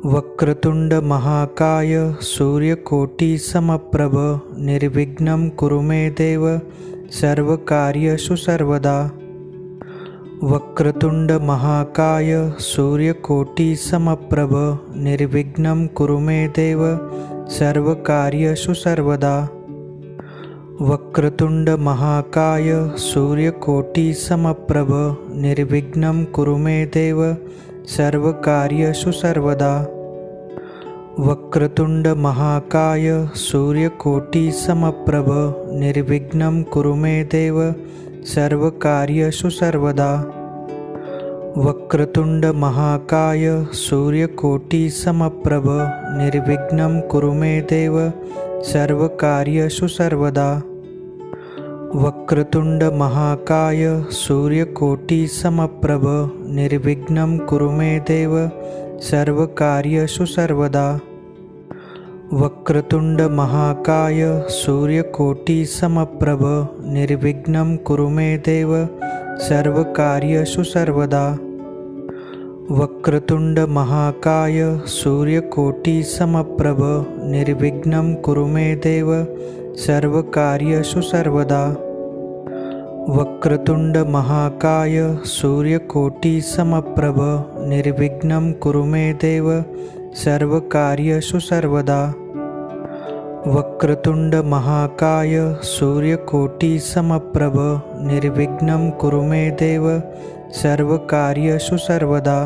वक्रतुंड महाकाय सूर्यकोटि समप्रभ निर्विघ्नं कुरु मे देव सर्वकार्येषु सर्वदा। वक्रतुंड महाकाय सूर्यकोटि समप्रभ निर्विघ्नं कुरु मे देव सर्वकार्येषु सर्वदा। वक्रतुंड महाकाय सूर्यकोटि समप्रभ निर्विघ्नं कुरु मे देव सर्वकार्येषु सर्वदा। वक्रतुंड महाकाय सूर्यकोटि समप्रभ निर्विघ्नं कुरु मे देव सर्वकार्येषु सर्वदा। वक्रतुंड महाकाय सूर्यकोटि समप्रभ निर्विघ्नं कुरु मे देव सर्वकार्येषु सर्वदा। वक्रतुंड महाकाय सूर्यकोटि समप्रभ निर्विघ्नं कुरु मे देव सर्वकार्येषु सर्वदा। वक्रतुंड महाकाय सूर्यकोटि समप्रभ निर्विघ्नं कुरु मे देव सर्वकार्येषु सर्वदा। वक्रतुंड महाकाय सूर्यकोटि समप्रभ निर्विघ्नं कुरु मे देव सर्वकार्येषु सर्वदा। वक्रतुंड महाकाय सूर्यकोटि समप्रभ निर्विघ्नं कुरु मे देव सर्वकार्येषु सर्वदा। वक्रतुंड महाकाय सूर्यकोटि समप्रभ निर्विघ्नं कुरु मे देव सर्वकार्येषु सर्वदा।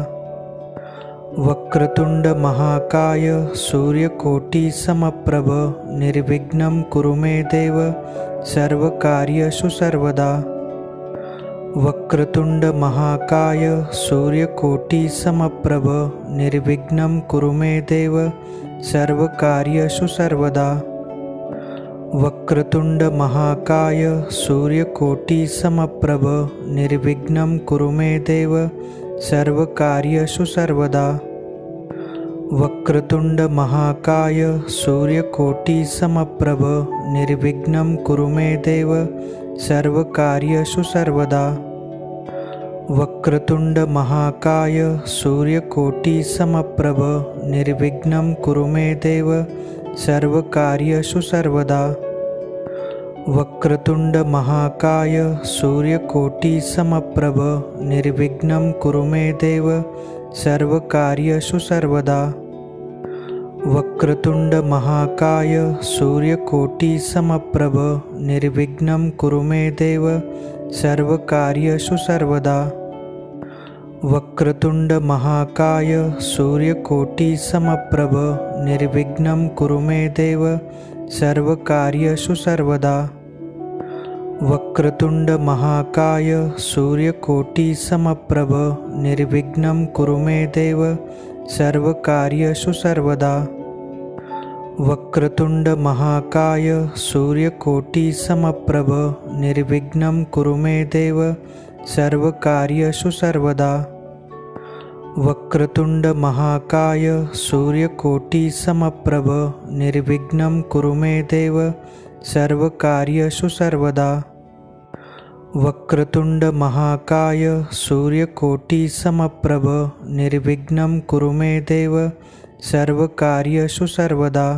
वक्रतुंड महाकाय सूर्यकोटि समप्रभ निर्विघ्नं कुरु मे देव सर्वकार्येषु सर्वदा। वक्रतुंड महाकाय सूर्यकोटि समप्रभ निर्विघ्नं कुरु मे देव सर्वकार्येषु सर्वदा। वक्रतुंड महाकाय सूर्यकोटि समप्रभ निर्विघ्नं कुरु मे देव सर्वकार्येषु सर्वदा। वक्रतुंड महाकाय सूर्यकोटि समप्रभ निर्विघ्नं कुरु मे देव सर्वकार्येषु सर्वदा। वक्रतुंड महाकाय सूर्यकोटि समप्रभ निर्विघ्नं कुरु मे देव सर्वकार्येषु सर्वदा। वक्रतुंड महाकाय सूर्यकोटि समप्रभ निर्विघ्नं कुरु मे देव सर्वकार्येषु सर्वदा। वक्रतुंड महाकाय सूर्यकोटि समप्रभ निर्विघ्नं कुरु मे देव सर्वकार्येषु सर्वदा। वक्रतुंड महाकाय सूर्यकोटि समप्रभ निर्विघ्नं कुरु मे देव सर्वकार्येषु सर्वदा। वक्रतुंड महाकाय सूर्यकोटि समप्रभ निर्विघ्नं कुरु मे देव सर्वकार्येषु सर्वदा। वक्रतुंड महाकाय सूर्यकोटि समप्रभ निर्विघ्नं कुरु मे देव सर्वकार्येषु सर्वदा। वक्रतुंड महाकाय सूर्यकोटि समप्रभ निर्विघ्नं कुरु मे देव सर्वकार्येषु सर्वदा। वक्रतुंड महाकाय सूर्यकोटि समप्रभ निर्विघ्नं कुरु मे देव सर्वकार्येषु सर्वदा।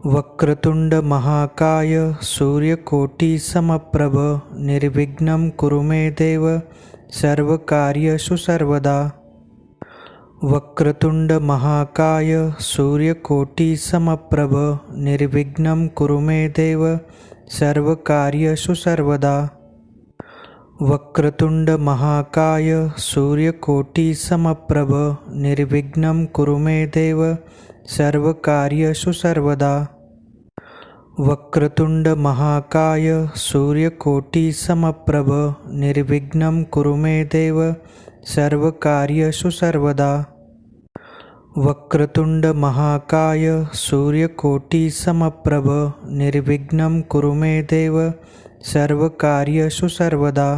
वक्रतुंड महाकाय सूर्यकोटि समप्रभ निर्विघ्नं कुरु मे देव सर्वकार्येषु सर्वदा। वक्रतुंड महाकाय सूर्यकोटि समप्रभ निर्विघ्नं कुरु मे देव सर्वकार्येषु सर्वदा। वक्रतुंड महाकाय सूर्यकोटि समप्रभ निर्विघ्नं कुरु मे देव सर्वकार्येषु सर्वदा। वक्रतुंड महाकाय सूर्यकोटि समप्रभ निर्विघ्नं कुरु मे देव सर्वकार्येषु सर्वदा। वक्रतुंड महाकाय सूर्यकोटि समप्रभ निर्विघ्नं कुरु मे देव सर्वकार्येषु सर्वदा।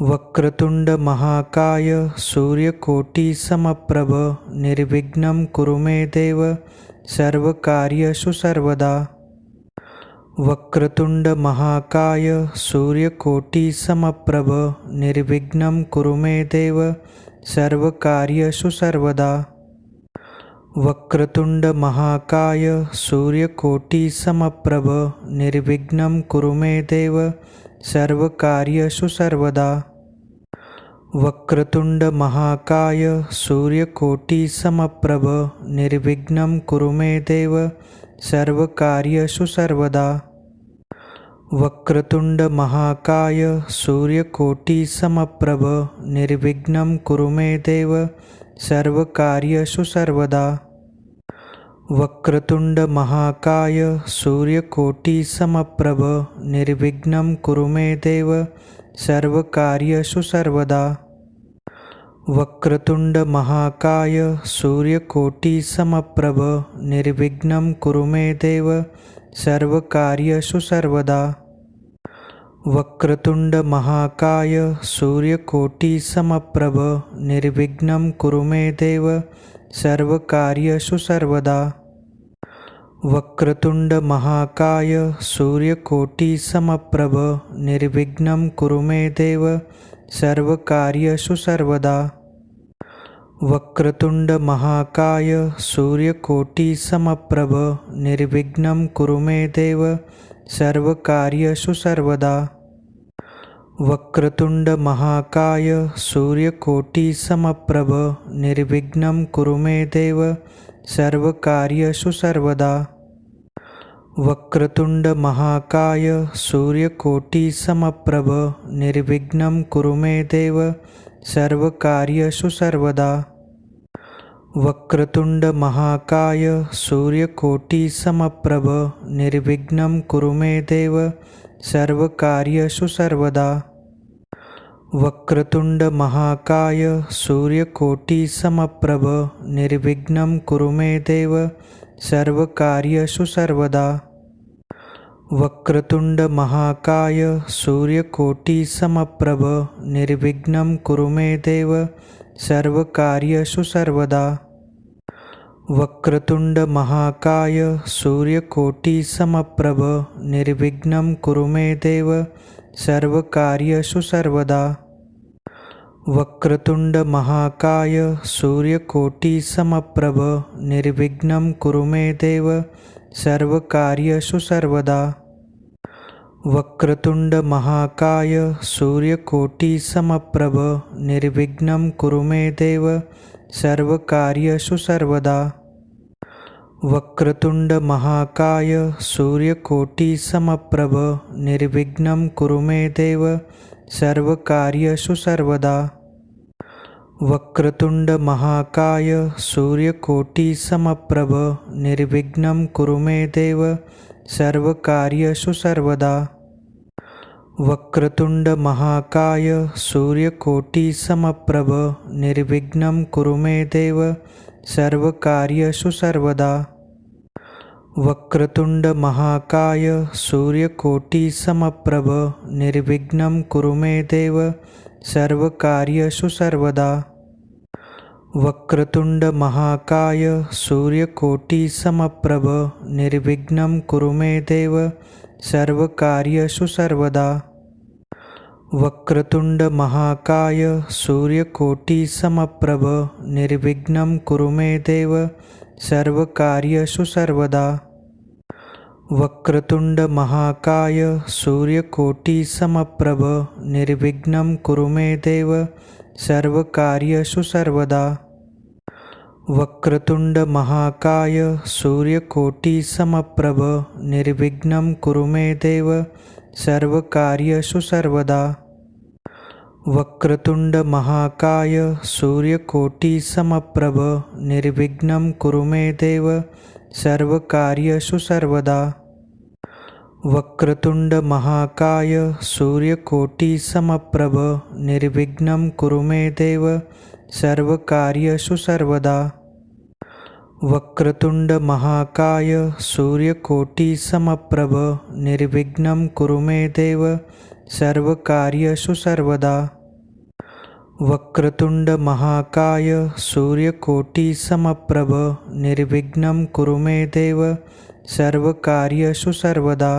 वक्रतुंड महाकाय सूर्यकोटि समप्रभ निर्विघ्नं कुरु मे देव सर्वकार्येषु सर्वदा। वक्रतुंड महाकाय सूर्यकोटि समप्रभ निर्विघ्नं कुरु मे देव सर्वकार्येषु सर्वदा। वक्रतुंड महाकाय सूर्यकोटि समप्रभ निर्विघ्नं कुरु मे देव सर्वकार्येषु सर्वदा। वक्रतुंड महाकाय सूर्यकोटि समप्रभ निर्विघ्नं कुरु मे देव सर्वकार्येषु सर्वदा। वक्रतुंड महाकाय सूर्यकोटि समप्रभ निर्विघ्नं कुरु मे देव सर्वकार्येषु सर्वदा। वक्रतुंड महाकाय सूर्यकोटि समप्रभ निर्विघ्नं कुरु मे देव सर्वकार्येषु सर्वदा। वक्रतुंड महाकाय सूर्यकोटि समप्रभ निर्विघ्नं कुरु मे देव सर्वकार्येषु सर्वदा। वक्रतुंड महाकाय सूर्यकोटि समप्रभ निर्विघ्नं कुरु मे देव सर्वकार्येषु सर्वदा। वक्रतुंड महाकाय सूर्यकोटि समप्रभ निर्विघ्नं कुरु मे देव सर्वकार्येषु सर्वदा। वक्रतुंड महाकाय सूर्यकोटि समप्रभ निर्विघ्नं कुरु मे देव सर्वकार्येषु सर्वदा। वक्रतुंड महाकाय सूर्यकोटि समप्रभ निर्विघ्नं कुरु मे देव सर्वकार्येषु सर्वदा। वक्रतुंड महाकाय सूर्यकोटि समप्रभ निर्विघ्नं कुरु मे देव सर्वकार्येषु सर्वदा। वक्रतुंड महाकाय सूर्यकोटि समप्रभ निर्विघ्नं कुरु मे देव सर्वकार्येषु सर्वदा। वक्रतुंड महाकाय सूर्यकोटि समप्रभ निर्विघ्नं कुरु मे देव सर्वकार्येषु सर्वदा। वक्रतुंड महाकाय सूर्यकोटि समप्रभ निर्विघ्नं कुरु मे देव सर्वकार्येषु सर्वदा। वक्रतुंड महाकाय सूर्यकोटि समप्रभ निर्विघ्नं कुरु मे देव सर्वकार्येषु सर्वदा। वक्रतुंड महाकाय सूर्यकोटि समप्रभ निर्विघ्नं कुरु मे देव सर्वकार्येषु सर्वदा। वक्रतुंड महाकाय सूर्यकोटि समप्रभ निर्विघ्नं कुरु मे देव सर्वकार्येषु सर्वदा। वक्रतुंड महाकाय सूर्यकोटि समप्रभ निर्विघ्नं कुरु मे देव सर्वकार्येषु सर्वदा। वक्रतुंड महाकाय सूर्यकोटि समप्रभ निर्विघ्नं कुरु मे देव सर्वकार्येषु सर्वदा। वक्रतुंड महाकाय सूर्यकोटि समप्रभ निर्विघ्नं कुरु मे देव सर्वकार्येषु सर्वदा। वक्रतुंड महाकाय सूर्यकोटि समप्रभ निर्विघ्नं कुरु मे देव सर्वकार्येषु सर्वदा। वक्रतुंड महाकाय सूर्यकोटि समप्रभ निर्विघ्नं कुरु मे देव सर्वकार्येषु सर्वदा। वक्रतुंड महाकाय सूर्यकोटि समप्रभ निर्विघ्नं कुरु मे देव सर्वकार्येषु सर्वदा। वक्रतुंड महाकाय सूर्यकोटि समप्रभ निर्विघ्नं कुरु मे देव सर्वकार्येषु सर्वदा। वक्रतुंड महाकाय सूर्यकोटि समप्रभ निर्विघ्नं कुरु मे देव सर्वकार्येषु सर्वदा। वक्रतुंड महाकाय सूर्यकोटि समप्रभ निर्विघ्नं कुरु मे देव सर्वकार्येषु सर्वदा। वक्रतुंड महाकाय सूर्यकोटि समप्रभ निर्विघ्नं कुरु मे देव सर्वकार्येषु सर्वदा। वक्रतुंड महाकाय सूर्यकोटि समप्रभ निर्विघ्नं कुरु मे देव सर्वकार्येषु सर्वदा। वक्रतुंड महाकाय सूर्यकोटि समप्रभ निर्विघ्नं कुरु मे देव सर्वकार्येषु सर्वदा।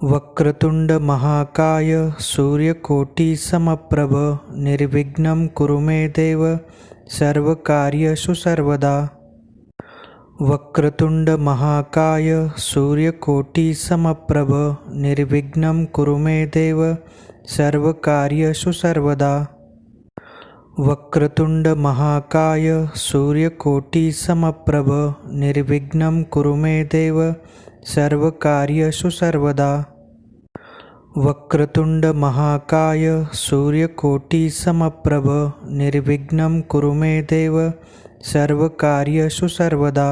वक्रतुंड महाकाय सूर्यकोटि समप्रभ निर्विघ्नं कुरु मे देव सर्वकार्येषु सर्वदा। वक्रतुंड महाकाय सूर्यकोटि समप्रभ निर्विघ्नं कुरु मे देव सर्वकार्येषु सर्वदा। वक्रतुंड महाकाय सूर्यकोटि समप्रभ निर्विघ्नं कुरु मे देव सर्वकार्येषु सर्वदा। वक्रतुंड महाकाय सूर्यकोटि समप्रभ निर्विघ्नं कुरु मे देव सर्वकार्येषु सर्वदा।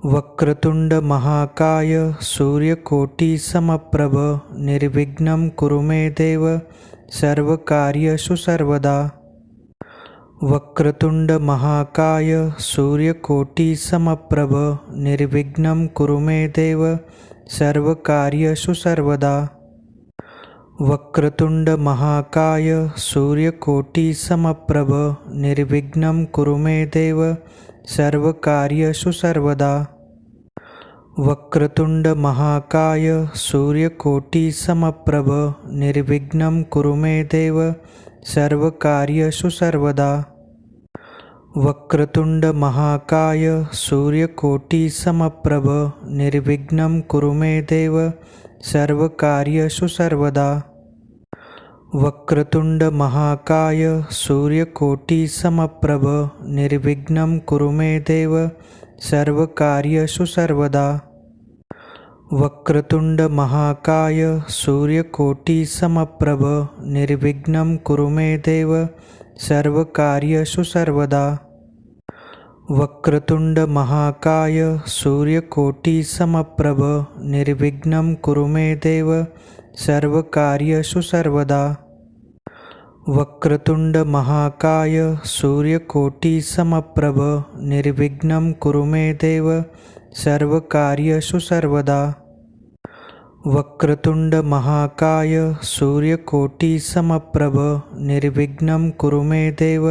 वक्रतुंड महाकाय सूर्यकोटि समप्रभ निर्विघ्नं कुरु मे देव सर्वकार्येषु सर्वदा। वक्रतुंड महाकाय सूर्यकोटि समप्रभ निर्विघ्नं कुरु मे देव सर्वकार्येषु सर्वदा। वक्रतुंड महाकाय सूर्यकोटि समप्रभ निर्विघ्नं कुरु मे देव सर्वकार्येषु सर्वदा। वक्रतुंड महाकाय सूर्यकोटि समप्रभ निर्विघ्नं कुरु मे देव सर्वकार्येषु सर्वदा। वक्रतुंड महाकाय सूर्यकोटि समप्रभ निर्विघ्नं कुरु मे देव सर्वकार्येषु सर्वदा। वक्रतुंड महाकाय सूर्यकोटि समप्रभ निर्विघ्नं कुरु मे देव सर्वकार्येषु सर्वदा। वक्रतुंड महाकाय सूर्यकोटि समप्रभ निर्विघ्नं कुरु मे देव सर्वकार्येषु सर्वदा। वक्रतुंड महाकाय सूर्यकोटि समप्रभ निर्विघ्नं कुरु मे देव सर्वकार्येषु सर्वदा। वक्रतुंड महाकाय सूर्यकोटि समप्रभ निर्विघ्नं कुरु मे देव सर्वकार्येषु सर्वदा। वक्रतुंड महाकाय सूर्यकोटि समप्रभ निर्विघ्नं कुरु मे देव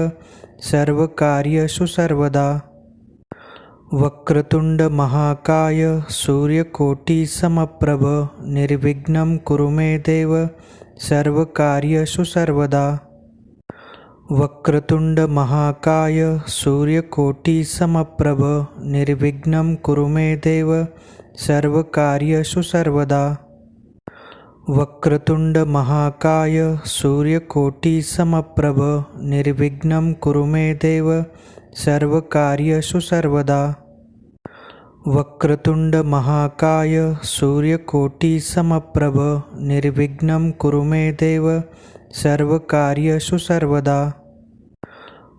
सर्वकार्येषु सर्वदा। वक्रतुंड महाकाय सूर्यकोटि समप्रभ निर्विघ्नं कुरु मे देव सर्वकार्येषु सर्वदा। वक्रतुंड महाकाय सूर्यकोटि समप्रभ निर्विघ्नं कुरु मे देव सर्वकार्येषु सर्वदा। वक्रतुंड महाकाय सूर्यकोटि समप्रभ निर्विघ्नं कुरु मे देव सर्वकार्येषु सर्वदा। वक्रतुंड महाकाय सूर्यकोटि समप्रभ निर्विघ्नं कुरु मे देव सर्वकार्येषु सर्वदा।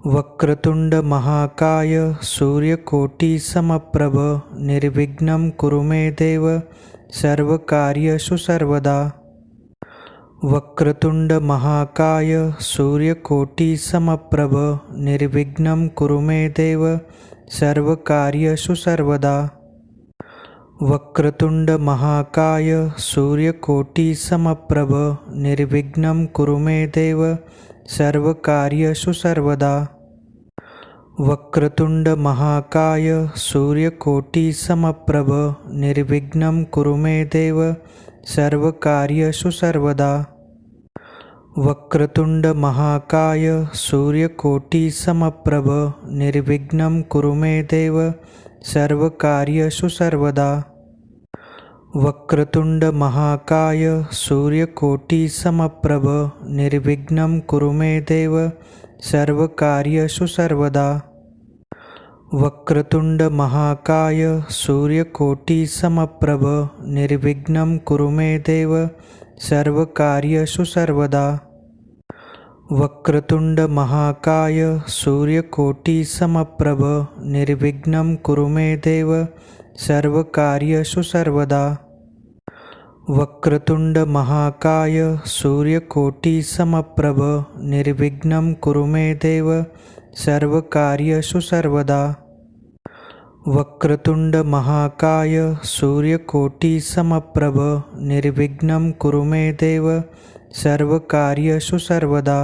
वक्रतुंड महाकाय सूर्यकोटि समप्रभ निर्विघ्नं कुरु मे देव सर्वकार्येषु सर्वदा। वक्रतुंड महाकाय सूर्यकोटि समप्रभ निर्विघ्नं कुरु मे देव सर्वकार्येषु सर्वदा। वक्रतुंड महाकाय सूर्यकोटि समप्रभ निर्विघ्नं कुरु मे देव सर्वकार्येषु सर्वदा। वक्रतुंड महाकाय सूर्यकोटि समप्रभ निर्विघ्नं कुरु मे देव सर्वकार्येषु सर्वदा। वक्रतुंड महाकाय सूर्यकोटि समप्रभ निर्विघ्नं कुरु मे देव सर्वकार्येषु सर्वदा। वक्रतुंड महाकाय सूर्यकोटि समप्रभ निर्विघ्नं कुरु मे देव सर्वकार्येषु सर्वदा। वक्रतुंड महाकाय सूर्यकोटि समप्रभ निर्विघ्नं कुरु मे देव सर्वकार्येषु सर्वदा। वक्रतुंड महाकाय सूर्यकोटि समप्रभ निर्विघ्नं कुरु मे देव सर्वकार्येषु सर्वदा। वक्रतुंड महाकाय सूर्यकोटि समप्रभ निर्विघ्नं कुरु मे देव सर्वकार्येषु सर्वदा। वक्रतुंड महाकाय सूर्यकोटि समप्रभ निर्विघ्नं कुरु मे देव सर्वकार्येषु सर्वदा।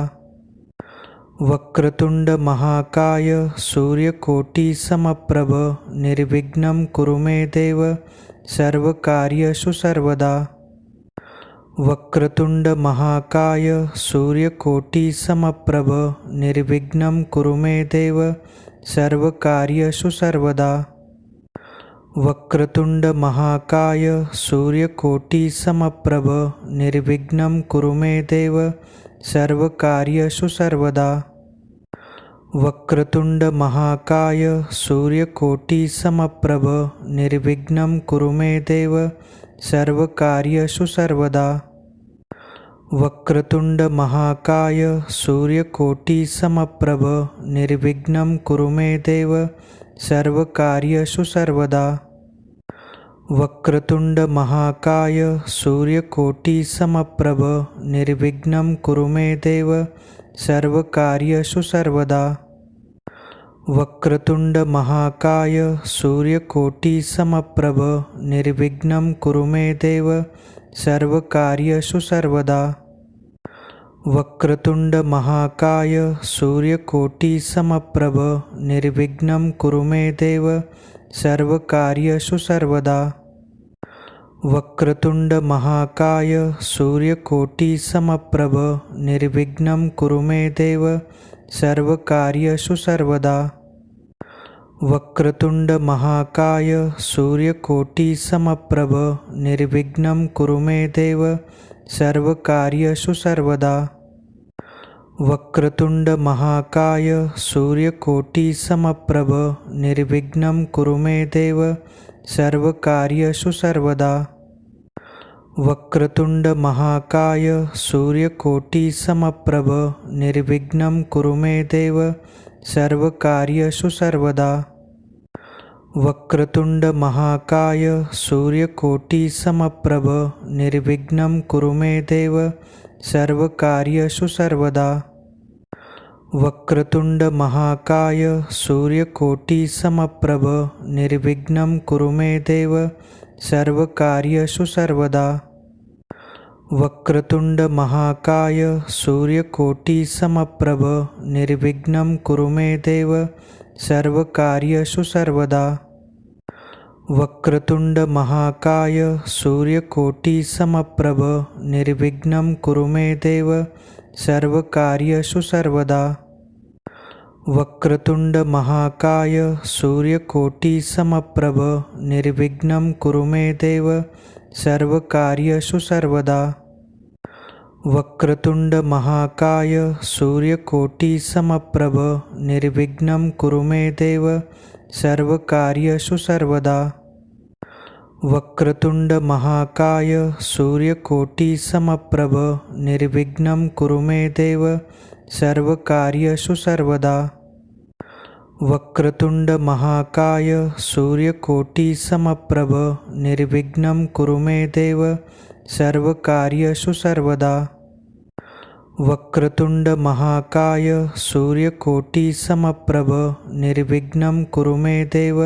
वक्रतुंड महाकाय सूर्यकोटि समप्रभ निर्विघ्नं कुरु मे देव सर्वकार्येषु सर्वदा। वक्रतुंड महाकाय सूर्यकोटि समप्रभ निर्विघ्नं कुरु मे देव सर्वकार्येषु सर्वदा। वक्रतुंड महाकाय सूर्यकोटि समप्रभ निर्विघ्नं कुरु मे देव सर्वकार्येषु सर्वदा। वक्रतुंड महाकाय सूर्यकोटि समप्रभ निर्विघ्नं कुरु मे देव सर्वकार्येषु सर्वदा। वक्रतुंड महाकाय सूर्यकोटि समप्रभ निर्विघ्नं कुरु मे देव सर्वकार्येषु सर्वदा। वक्रतुंड महाकाय सूर्यकोटि समप्रभ निर्विघ्नं कुरु मे देव सर्वकार्येषु सर्वदा। वक्रतुंड महाकाय सूर्यकोटि समप्रभ निर्विघ्नं कुरु मे देव सर्वकार्येषु सर्वदा। वक्रतुंड महाकाय सूर्यकोटि समप्रभ निर्विघ्नं कुरु मे देव सर्वकार्येषु सर्वदा। वक्रतुंड महाकाय सूर्यकोटि समप्रभ निर्विघ्नं कुरु मे देव सर्वकार्येषु सर्वदा। वक्रतुंड महाकाय सूर्यकोटि समप्रभ निर्विघ्नं कुरु मे देव सर्वकार्येषु सर्वदा। वक्रतुंड महाकाय सूर्यकोटि समप्रभ निर्विघ्नं कुरु मे देव सर्वकार्येषु सर्वदा। वक्रतुंड महाकाय सूर्यकोटि समप्रभ निर्विघ्नं कुरु मे देव सर्वकार्येषु सर्वदा। वक्रतुंड महाकाय सूर्यकोटि समप्रभ निर्विघ्नं कुरु मे देव सर्वकार्येषु सर्वदा। वक्रतुंड महाकाय सूर्यकोटि समप्रभ निर्विघ्नं कुरु मे देव सर्वकार्येषु सर्वदा। वक्रतुंड महाकाय सूर्यकोटि समप्रभ निर्विघ्नं कुरु मे देव सर्वकार्येषु सर्वदा। वक्रतुंड महाकाय सूर्यकोटि समप्रभ निर्विघ्नं कुरु मे देव सर्वकार्येषु सर्वदा। वक्रतुंड महाकाय सूर्यकोटि समप्रभ निर्विघ्नं कुरु मे देव सर्वकार्येषु सर्वदा। वक्रतुंड महाकाय सूर्यकोटि समप्रभ निर्विघ्नं कुरु मे देव सर्वकार्येषु सर्वदा। वक्रतुंड महाकाय सूर्यकोटि समप्रभ निर्विघ्नं कुरु मे देव सर्वकार्येषु सर्वदा। वक्रतुंड महाकाय सूर्यकोटि समप्रभ निर्विघ्नं कुरु मे देव सर्वकार्येषु सर्वदा। वक्रतुंड महाकाय सूर्यकोटि समप्रभ निर्विघ्नं कुरु मे देव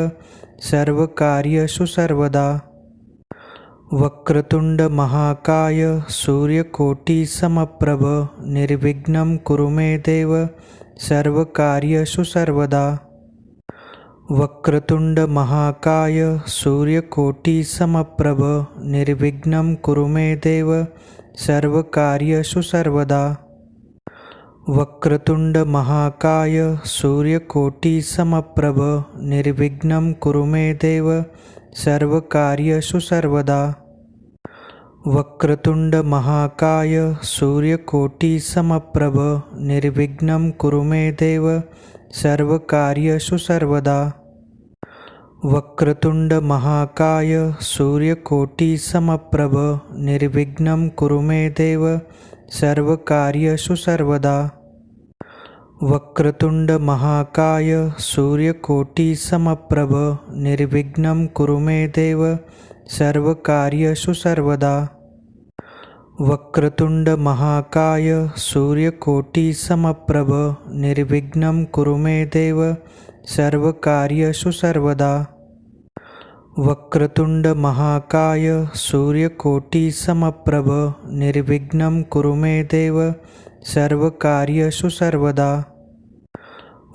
सर्वकार्येषु सर्वदा। वक्रतुंड महाकाय सूर्यकोटि समप्रभ निर्विघ्नं कुरु मे देव सर्वकार्येषु सर्वदा। वक्रतुंड महाकाय सूर्यकोटि समप्रभ निर्विघ्नं कुरु मे देव सर्वकार्येषु सर्वदा। वक्रतुंड महाकाय सूर्यकोटि समप्रभ निर्विघ्नं कुरु मे देव सर्वकार्येषु सर्वदा। वक्रतुंड महाकाय सूर्यकोटि समप्रभ निर्विघ्नं कुरु मे देव सर्वकार्येषु सर्वदा। वक्रतुंड महाकाय सूर्यकोटि समप्रभ निर्विघ्नं कुरु मे देव सर्वकार्येषु सर्वदा। वक्रतुंड महाकाय सूर्यकोटि समप्रभ निर्विघ्नं कुरु मे देव सर्वकार्येषु सर्वदा। वक्रतुंड महाकाय सूर्यकोटि समप्रभ निर्विघ्नं कुरु मे देव सर्वकार्येषु सर्वदा। वक्रतुंड महाकाय सूर्यकोटि समप्रभ निर्विघ्नं कुरु मे देव सर्वकार्येषु सर्वदा।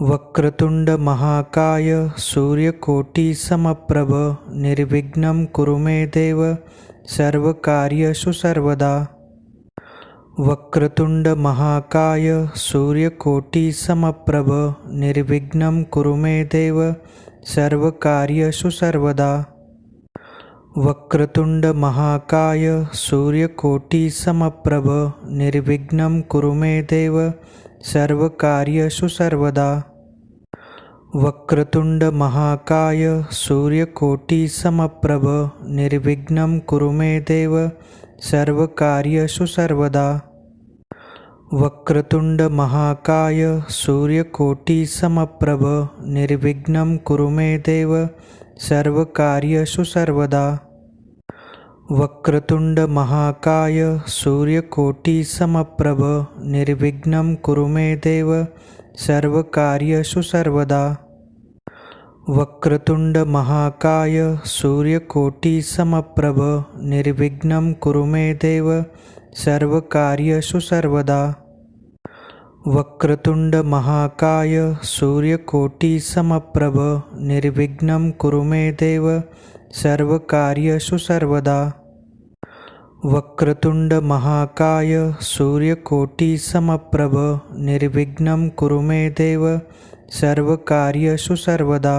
वक्रतुंड महाकाय सूर्यकोटि समप्रभ निर्विघ्नं कुरु मे देव सर्वकार्येषु सर्वदा। वक्रतुंड महाकाय सूर्यकोटि समप्रभ निर्विघ्नं कुरु मे देव सर्वकार्येषु सर्वदा। वक्रतुंड महाकाय सूर्यकोटि समप्रभ निर्विघ्नं कुरु मे देव सर्वकार्येषु सर्वदा। वक्रतुंड महाकाय सूर्यकोटि समप्रभ निर्विघ्नं कुरु मे देव सर्वकार्येषु सर्वदा। वक्रतुंड महाकाय सूर्यकोटि समप्रभ निर्विघ्नं कुरु मे देव सर्वकार्येषु सर्वदा। वक्रतुंड महाकाय सूर्यकोटि समप्रभ निर्विघ्नं कुरु मे देव सर्वकार्येषु सर्वदा। वक्रतुंड महाकाय सूर्यकोटि समप्रभ निर्विघ्नं कुरु मे देव सर्वकार्येषु सर्वदा। वक्रतुंड महाकाय सूर्यकोटि समप्रभ निर्विघ्नं कुरु मे देव सर्वकार्येषु सर्वदा। वक्रतुंड महाकाय सूर्यकोटि समप्रभ निर्विघ्नं कुरु मे देव सर्वकार्येषु सर्वदा।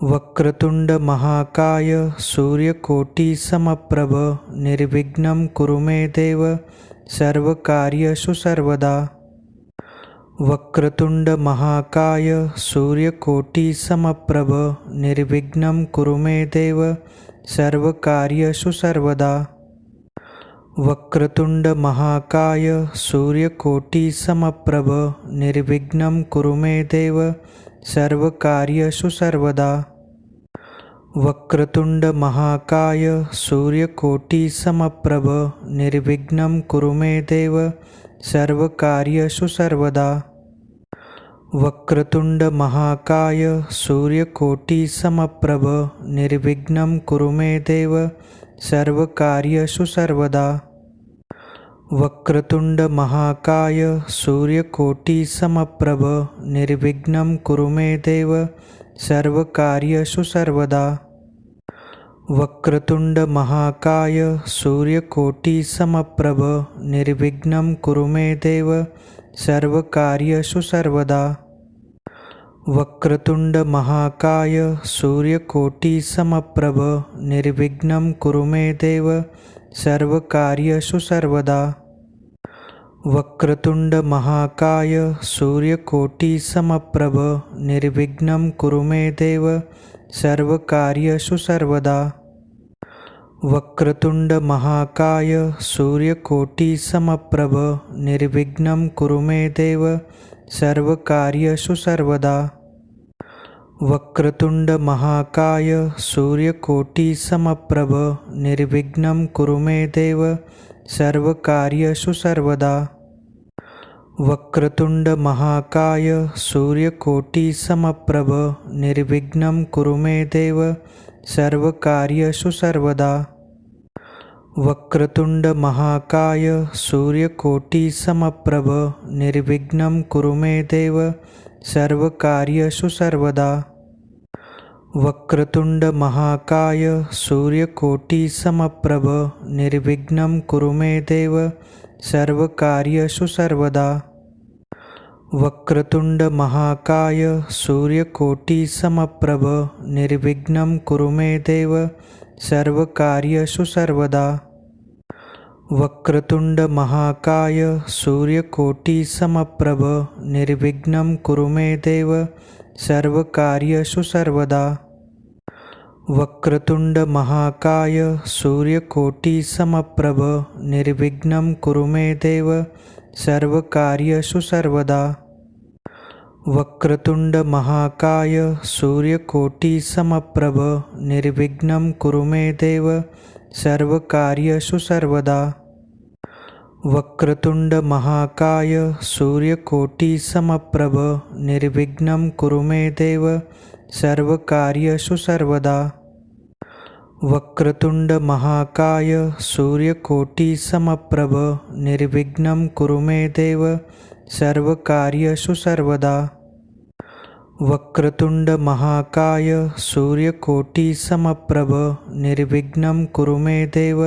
वक्रतुंड महाकाय सूर्यकोटि समप्रभ निर्विघ्नं कुरु मे देव सर्वकार्येषु सर्वदा। वक्रतुंड महाकाय सूर्यकोटि समप्रभ निर्विघ्नं कुरु मे देव सर्वकार्येषु सर्वदा। वक्रतुंड महाकाय सूर्यकोटि समप्रभ निर्विघ्नं कुरु मे देव सर्वकार्येषु सर्वदा। वक्रतुंड महाकाय सूर्यकोटि समप्रभ निर्विघ्नं कुरु मे देव सर्वकार्येषु सर्वदा। वक्रतुंड महाकाय सूर्यकोटि समप्रभ निर्विघ्नं कुरु मे देव सर्वकार्येषु सर्वदा। वक्रतुंड महाकाय सूर्यकोटि समप्रभ निर्विघ्नं कुरु मे देव सर्वकार्येषु सर्वदा। वक्रतुंड महाकाय सूर्यकोटि समप्रभ निर्विघ्नं कुरु मे देव सर्वकार्येषु सर्वदा। वक्रतुंड महाकाय सूर्यकोटि समप्रभ निर्विघ्नं कुरु मे देव सर्वकार्येषु सर्वदा। वक्रतुंड महाकाय सूर्यकोटि समप्रभ निर्विघ्नं कुरु मे देव सर्वकार्येषु सर्वदा। वक्रतुंड महाकाय सूर्यकोटि समप्रभ निर्विघ्नं कुरु मे देव सर्वकार्येषु सर्वदा। वक्रतुंड महाकाय सूर्यकोटि समप्रभ निर्विघ्नं कुरु मे देव सर्वकार्येषु सर्वदा। वक्रतुंड महाकाय सूर्यकोटि समप्रभ निर्विघ्नं कुरु मे देव सर्वकार्येषु सर्वदा। वक्रतुंड महाकाय सूर्यकोटि समप्रभ निर्विघ्नं कुरु मे देव सर्वकार्येषु सर्वदा। वक्रतुंड महाकाय सूर्यकोटि समप्रभ निर्विघ्नं कुरु मे देव सर्वकार्येषु सर्वदा। वक्रतुंड महाकाय सूर्यकोटि समप्रभ निर्विघ्नं कुरु मे देव सर्वकार्येषु सर्वदा। वक्रतुंड महाकाय सूर्यकोटि समप्रभ निर्विघ्नं कुरु मे देव सर्वकार्येषु सर्वदा। वक्रतुंड महाकाय सूर्यकोटि समप्रभ निर्विघ्नं कुरु मे देव सर्वकार्येषु सर्वदा। वक्रतुंड महाकाय सूर्यकोटि समप्रभ निर्विघ्नं कुरु मे देव सर्वकार्येषु सर्वदा। वक्रतुंड महाकाय सूर्यकोटि समप्रभ निर्विघ्नं कुरु मे देव सर्वकार्येषु सर्वदा। वक्रतुंड महाकाय सूर्यकोटि समप्रभ निर्विघ्नं कुरु मे देव सर्वकार्येषु सर्वदा। वक्रतुंड महाकाय सूर्यकोटि समप्रभ निर्विघ्नं कुरु मे देव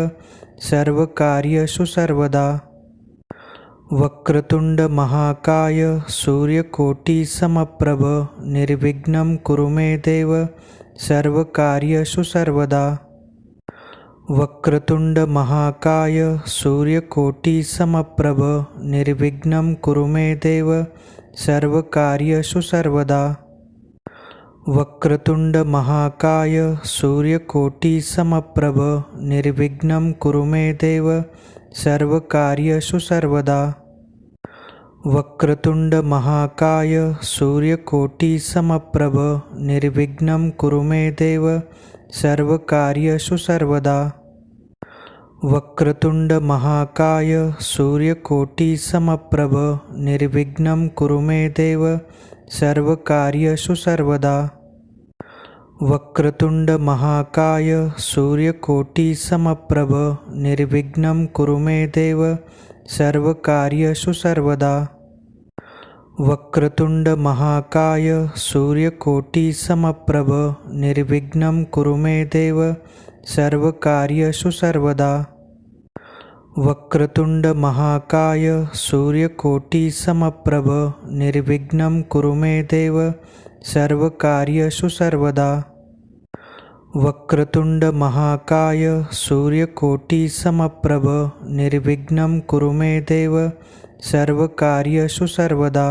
सर्वकार्येषु सर्वदा। वक्रतुंड महाकाय सूर्यकोटि समप्रभ निर्विघ्नं कुरु मे देव सर्वकार्येषु सर्वदा। वक्रतुंड महाकाय सूर्यकोटि समप्रभ निर्विघ्नं कुरु मे देव सर्वकार्येषु सर्वदा। वक्रतुंड महाकाय सूर्यकोटि समप्रभ निर्विघ्नं कुरु मे देव सर्वकार्येषु सर्वदा। वक्रतुंड महाकाय सूर्यकोटि समप्रभ निर्विघ्नं कुरु मे देव सर्वकार्येषु सर्वदा। वक्रतुंड महाकाय सूर्यकोटि समप्रभ निर्विघ्नं कुरु मे देव सर्वकार्येषु सर्वदा। वक्रतुंड महाकाय सूर्यकोटि समप्रभ निर्विघ्नं कुरु मे देव सर्वकार्येषु सर्वदा। वक्रतुंड महाकाय सूर्यकोटि समप्रभ निर्विघ्नं कुरु मे देव सर्वकार्येषु सर्वदा। वक्रतुंड महाकाय सूर्यकोटि समप्रभ निर्विघ्नं कुरु मे देव सर्वकार्येषु सर्वदा। वक्रतुंड महाकाय सूर्यकोटि समप्रभ निर्विघ्नं कुरु मे देव सर्वकार्येषु सर्वदा।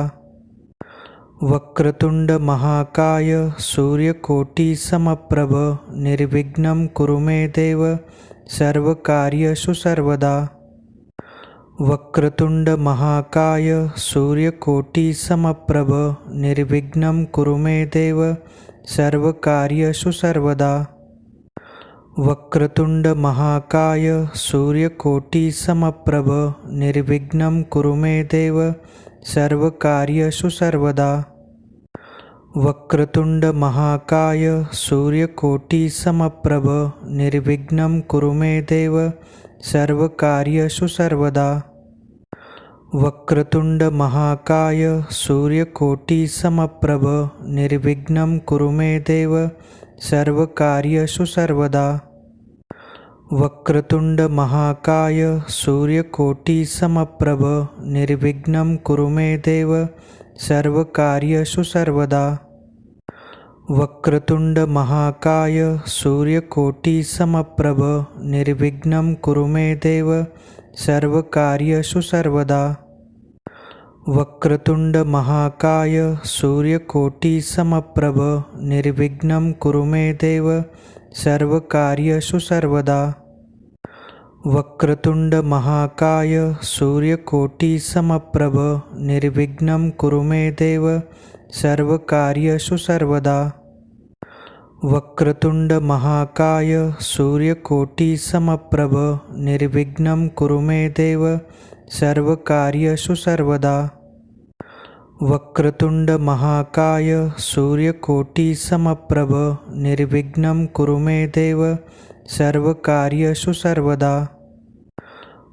वक्रतुंड महाकाय सूर्यकोटि समप्रभ निर्विघ्नं कुरु मे देव सर्वकार्येषु सर्वदा। वक्रतुंड महाकाय सूर्यकोटि समप्रभ निर्विघ्नं कुरु मे देव सर्वकार्येषु सर्वदा। वक्रतुंड महाकाय सूर्यकोटि समप्रभ निर्विघ्नं कुरु मे देव सर्वकार्येषु सर्वदा। वक्रतुंड महाकाय सूर्यकोटि समप्रभ निर्विघ्नं कुरु मे देव सर्वकार्येषु सर्वदा। वक्रतुंड महाकाय सूर्यकोटि समप्रभ निर्विघ्नं कुरु मे देव सर्वकार्येषु सर्वदा। वक्रतुंड महाकाय सूर्यकोटि समप्रभ निर्विघ्नं कुरु मे देव सर्वकार्येषु सर्वदा। वक्रतुंड महाकाय सूर्यकोटि समप्रभ निर्विघ्नं कुरु मे देव सर्वकार्येषु सर्वदा। वक्रतुंड महाकाय सूर्यकोटि समप्रभ निर्विघ्नं कुरु मे देव सर्वकार्येषु सर्वदा। वक्रतुंड महाकाय सूर्यकोटि समप्रभ निर्विघ्नं कुरु मे देव सर्वकार्येषु सर्वदा। वक्रतुंड महाकाय सूर्यकोटि समप्रभ निर्विघ्नं कुरु मे देव सर्वकार्येषु सर्वदा। वक्रतुंड महाकाय सूर्यकोटि समप्रभ निर्विघ्नं कुरु मे देव सर्वकार्येषु सर्वदा।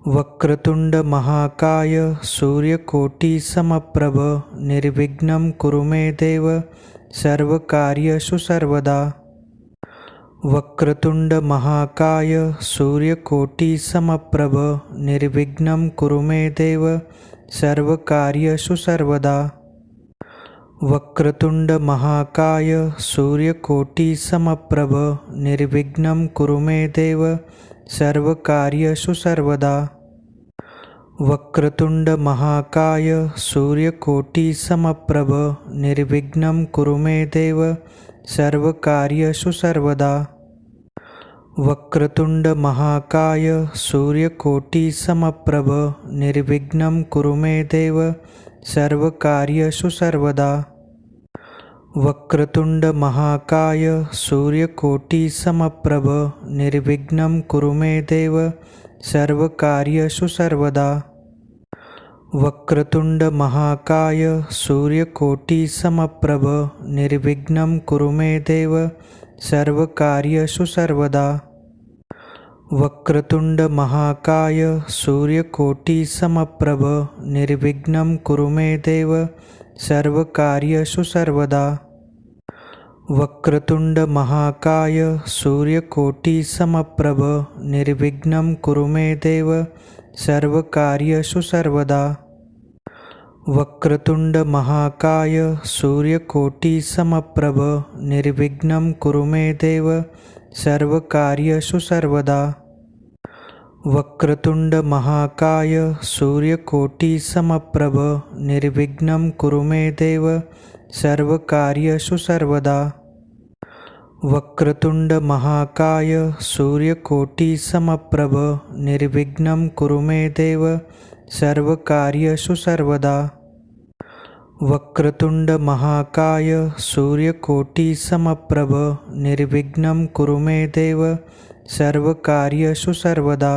वक्रतुंड महाकाय सूर्यकोटि समप्रभ निर्विघ्नं कुरु मे देव सर्वकार्येषु सर्वदा। वक्रतुंड महाकाय सूर्यकोटि समप्रभ निर्विघ्नं कुरु मे देव सर्वकार्येषु सर्वदा। वक्रतुंड महाकाय सूर्यकोटि समप्रभ निर्विघ्नं कुरु मे देव सर्वकार्येषु सर्वदा। वक्रतुंड महाकाय सूर्यकोटि समप्रभ निर्विघ्नं कुरु मे देव सर्वकार्येषु सर्वदा। वक्रतुंड महाकाय सूर्यकोटि समप्रभ निर्विघ्नं कुरु मे देव सर्वकार्येषु सर्वदा। वक्रतुंड महाकाय सूर्यकोटि समप्रभ निर्विघ्नं कुरु मे देव सर्वकार्येषु सर्वदा। वक्रतुंड महाकाय सूर्यकोटि समप्रभ निर्विघ्नं कुरु मे देव सर्वकार्येषु सर्वदा। वक्रतुंड महाकाय सूर्यकोटि समप्रभ निर्विघ्नं कुरु मे देव सर्वकार्येषु सर्वदा। वक्रतुंड महाकाय सूर्यकोटि समप्रभ निर्विघ्नं कुरु मे देव सर्वकार्येषु सर्वदा। वक्रतुंड महाकाय सूर्यकोटि समप्रभ निर्विघ्नं कुरु मे देव सर्वकार्येषु सर्वदा। वक्रतुंड महाकाय सूर्यकोटि समप्रभ निर्विघ्नं कुरु मे देव सर्वकार्येषु सर्वदा। वक्रतुंड महाकाय सूर्यकोटि समप्रभ निर्विघ्नं कुरु मे देव सर्वकार्येषु सर्वदा। वक्रतुंड महाकाय सूर्यकोटि समप्रभ निर्विघ्नं कुरु मे देव सर्वकार्येषु सर्वदा।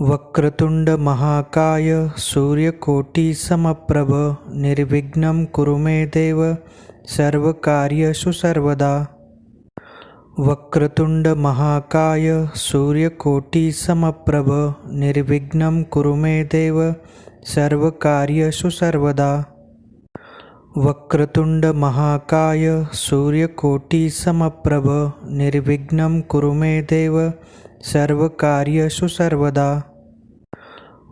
वक्रतुंड महाकाय सूर्यकोटि समप्रभ निर्विघ्नं कुरु मे देव सर्वकार्येषु सर्वदा। वक्रतुंड महाकाय सूर्यकोटि समप्रभ निर्विघ्नं कुरु मे देव सर्वकार्येषु सर्वदा। वक्रतुंड महाकाय सूर्यकोटि समप्रभ निर्विघ्नं कुरु मे देव सर्वकार्येषु सर्वदा।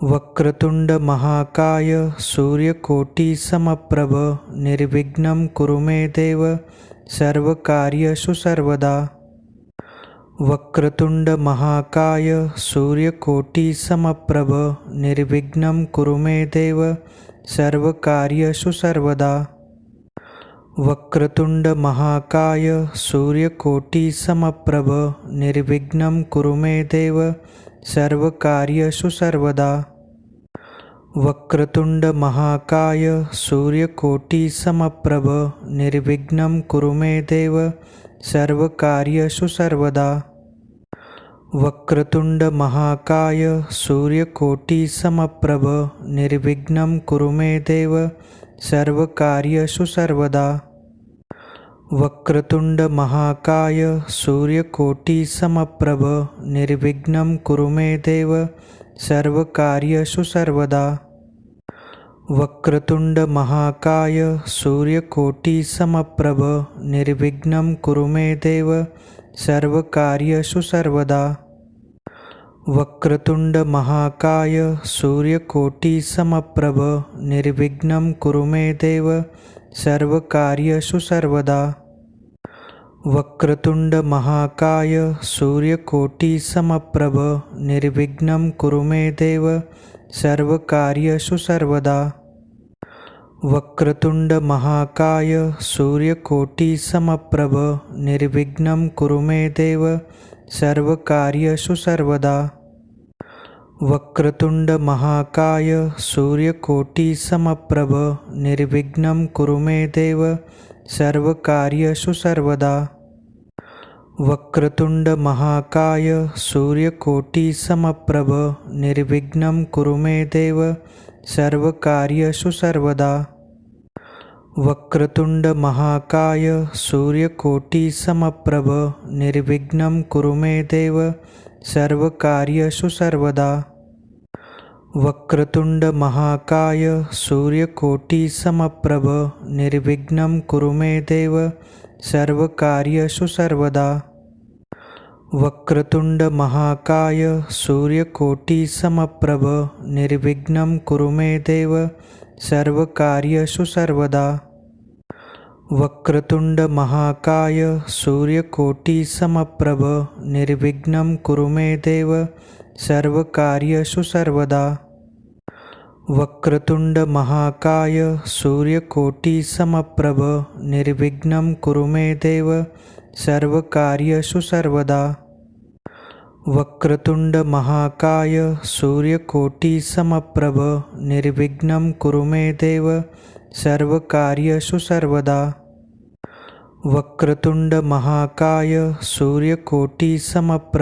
वक्रतुंड महाकाय सूर्यकोटि समप्रभ निर्विघ्नं कुरु मे देव सर्वकार्येषु सर्वदा। वक्रतुंड महाकाय सूर्यकोटि समप्रभ निर्विघ्नं कुरु मे देव सर्वकार्येषु सर्वदा। वक्रतुंड महाकाय सूर्यकोटि समप्रभ निर्विघ्नं कुरु मे देव सर्वकार्येषु सर्वदा। वक्रतुंड महाकाय सूर्यकोटि समप्रभ निर्विघ्नं कुरु मे देव सर्वकार्येषु सर्वदा। वक्रतुंड महाकाय सूर्यकोटि समप्रभ निर्विघ्नं कुरु मे देव सर्वकार्येषु सर्वदा। वक्रतुंड महाकाय सूर्यकोटि समप्रभ निर्विघ्नं कुरु मे देव सर्वकार्येषु सर्वदा। वक्रतुंड महाकाय सूर्यकोटि समप्रभ निर्विघ्नं कुरु मे देव सर्वकार्येषु सर्वदा। वक्रतुंड महाकाय सूर्यकोटि समप्रभ निर्विघ्नं कुरु मे देव सर्वकार्येषु सर्वदा। वक्रतुंड महाकाय सूर्यकोटि समप्रभ निर्विघ्नं कुरु मे देव सर्वकार्येषु सर्वदा। वक्रतुंड महाकाय सूर्यकोटि समप्रभ निर्विघ्नं कुरु मे देव सर्वकार्येषु सर्वदा। वक्रतुंड महाकाय सूर्यकोटि समप्रभ निर्विघ्नं कुरु मे देव सर्वकार्येषु सर्वदा। वक्रतुंड महाकाय सूर्यकोटि समप्रभ निर्विघ्नं कुरु मे देव सर्वकार्येषु सर्वदा। वक्रतुंड महाकाय सूर्यकोटि समप्रभ निर्विघ्नं कुरु मे देव सर्वकार्येषु सर्वदा। वक्रतुंड महाकाय सूर्यकोटि समप्रभ निर्विघ्नं कुरु मे देव सर्वकार्येषु सर्वदा। वक्रतुंड महाकाय सूर्यकोटि समप्रभ निर्विघ्नं कुरु मे देव सर्वकार्येषु सर्वदा। वक्रतुंड महाकाय सूर्यकोटि समप्रभ निर्विघ्नं कुरु मे देव सर्वकार्येषु सर्वदा। वक्रतुंड महाकाय सूर्यकोटि समप्रभ निर्विघ्नं कुरु मे देव सर्वकार्येषु सर्वदा। वक्रतुंड महाकाय सूर्यकोटि समप्रभ निर्विघ्नं कुरु मे देव सर्वकार्येषु सर्वदा। वक्रतुंड महाकाय सूर्यकोटि समप्रभ